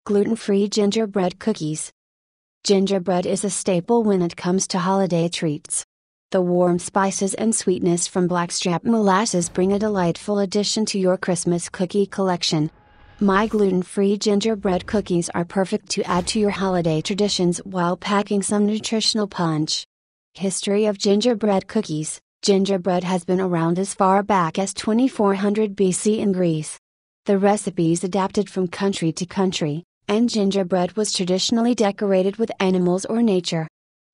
Gluten-free gingerbread cookies. Gingerbread is a staple when it comes to holiday treats. The warm spices and sweetness from blackstrap molasses bring a delightful addition to your Christmas cookie collection. My gluten-free gingerbread cookies are perfect to add to your holiday traditions while packing some nutritional punch. History of gingerbread cookies. Gingerbread has been around as far back as 2400 BC in Greece. The recipes adapted from country to country, and gingerbread was traditionally decorated with animals or nature.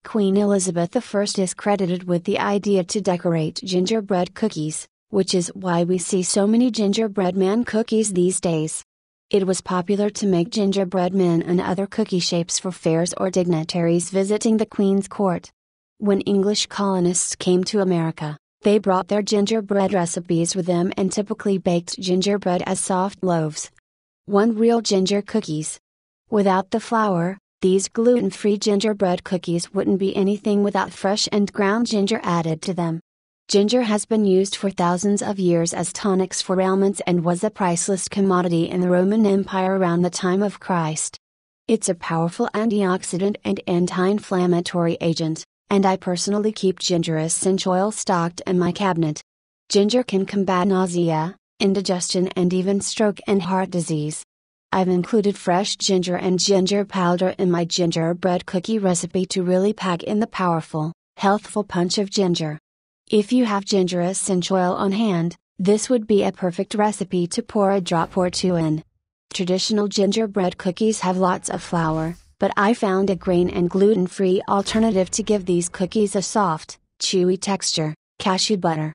Queen Elizabeth I is credited with the idea to decorate gingerbread cookies, which is why we see so many gingerbread man cookies these days. It was popular to make gingerbread men and other cookie shapes for fairs or dignitaries visiting the Queen's court. When English colonists came to America, they brought their gingerbread recipes with them and typically baked gingerbread as soft loaves. 1 Real ginger cookies. Without the flour, these gluten-free gingerbread cookies wouldn't be anything without fresh and ground ginger added to them. Ginger has been used for thousands of years as tonics for ailments and was a priceless commodity in the Roman Empire around the time of Christ. It's a powerful antioxidant and anti-inflammatory agent, and I personally keep ginger essential oil stocked in my cabinet. Ginger can combat nausea, indigestion and even stroke and heart disease. I've included fresh ginger and ginger powder in my gingerbread cookie recipe to really pack in the powerful, healthful punch of ginger. If you have ginger essential oil on hand, this would be a perfect recipe to pour a drop or two in. Traditional gingerbread cookies have lots of flour, but I found a grain and gluten-free alternative to give these cookies a soft, chewy texture: cashew butter.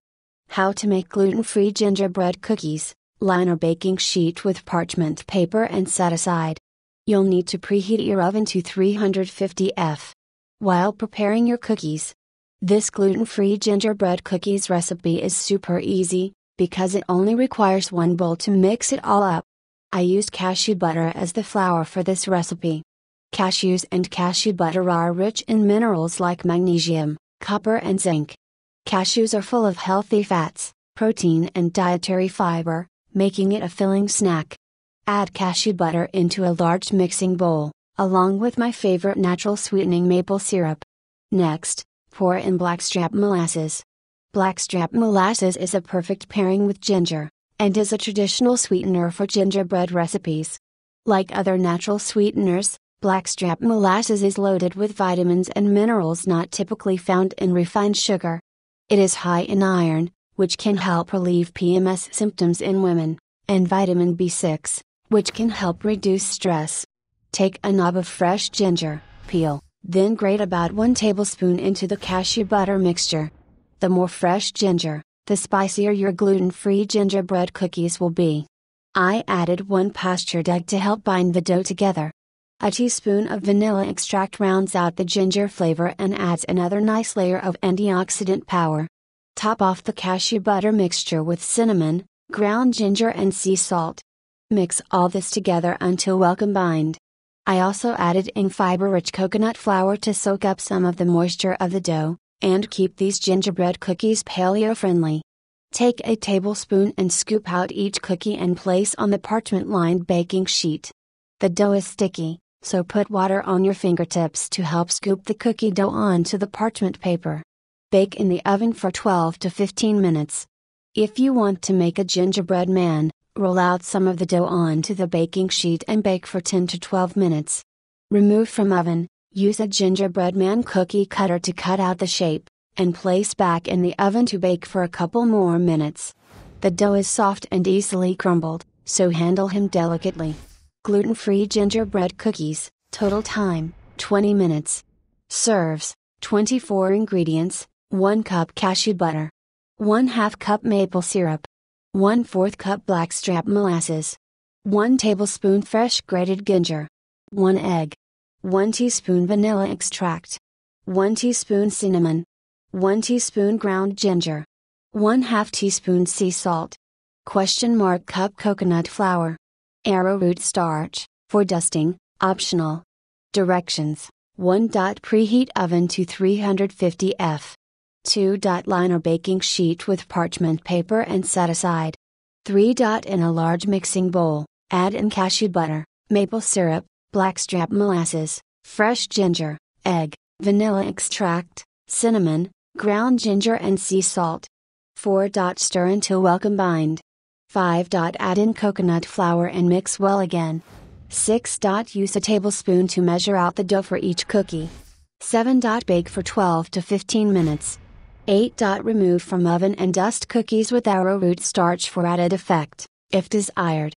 How to make gluten-free gingerbread cookies. Line a baking sheet with parchment paper and set aside. You'll need to preheat your oven to 350 F. While preparing your cookies, this gluten-free gingerbread cookies recipe is super easy, because it only requires 1 bowl to mix it all up. I used cashew butter as the flour for this recipe. Cashews and cashew butter are rich in minerals like magnesium, copper and zinc. Cashews are full of healthy fats, protein and dietary fiber, making it a filling snack. Add cashew butter into a large mixing bowl, along with my favorite natural sweetening maple syrup. Next, pour in blackstrap molasses. Blackstrap molasses is a perfect pairing with ginger, and is a traditional sweetener for gingerbread recipes. Like other natural sweeteners, blackstrap molasses is loaded with vitamins and minerals not typically found in refined sugar. It is high in iron, which can help relieve PMS symptoms in women, and vitamin B6, which can help reduce stress. Take a knob of fresh ginger, peel, then grate about 1 tablespoon into the cashew butter mixture. The more fresh ginger, the spicier your gluten-free gingerbread cookies will be. I added 1 pastured egg to help bind the dough together. A teaspoon of vanilla extract rounds out the ginger flavor and adds another nice layer of antioxidant power. Top off the cashew butter mixture with cinnamon, ground ginger and sea salt. Mix all this together until well combined. I also added in fiber-rich coconut flour to soak up some of the moisture of the dough, and keep these gingerbread cookies paleo-friendly. Take a tablespoon and scoop out each cookie and place on the parchment-lined baking sheet. The dough is sticky, so put water on your fingertips to help scoop the cookie dough onto the parchment paper. Bake in the oven for 12 to 15 minutes. If you want to make a gingerbread man, roll out some of the dough onto the baking sheet and bake for 10 to 12 minutes. Remove from oven, use a gingerbread man cookie cutter to cut out the shape, and place back in the oven to bake for a couple more minutes. The dough is soft and easily crumbled, so handle him delicately. Gluten-free gingerbread cookies, total time, 20 minutes. Serves, 24 ingredients. 1 cup cashew butter, 1/2 cup maple syrup, 1/4 cup blackstrap molasses, 1 tablespoon fresh grated ginger, 1 egg, 1 teaspoon vanilla extract, 1 teaspoon cinnamon, 1 teaspoon ground ginger, 1/2 teaspoon sea salt, cup coconut flour, arrowroot starch, for dusting, optional. Directions: 1. Preheat oven to 350 F. 2. Line a baking sheet with parchment paper and set aside. 3. In a large mixing bowl, add in cashew butter, maple syrup, blackstrap molasses, fresh ginger, egg, vanilla extract, cinnamon, ground ginger and sea salt. 4. Stir until well combined. 5. Add in coconut flour and mix well again. 6. Use a tablespoon to measure out the dough for each cookie. 7. Bake for 12 to 15 minutes. 8. Remove from oven and dust cookies with arrowroot starch for added effect, if desired.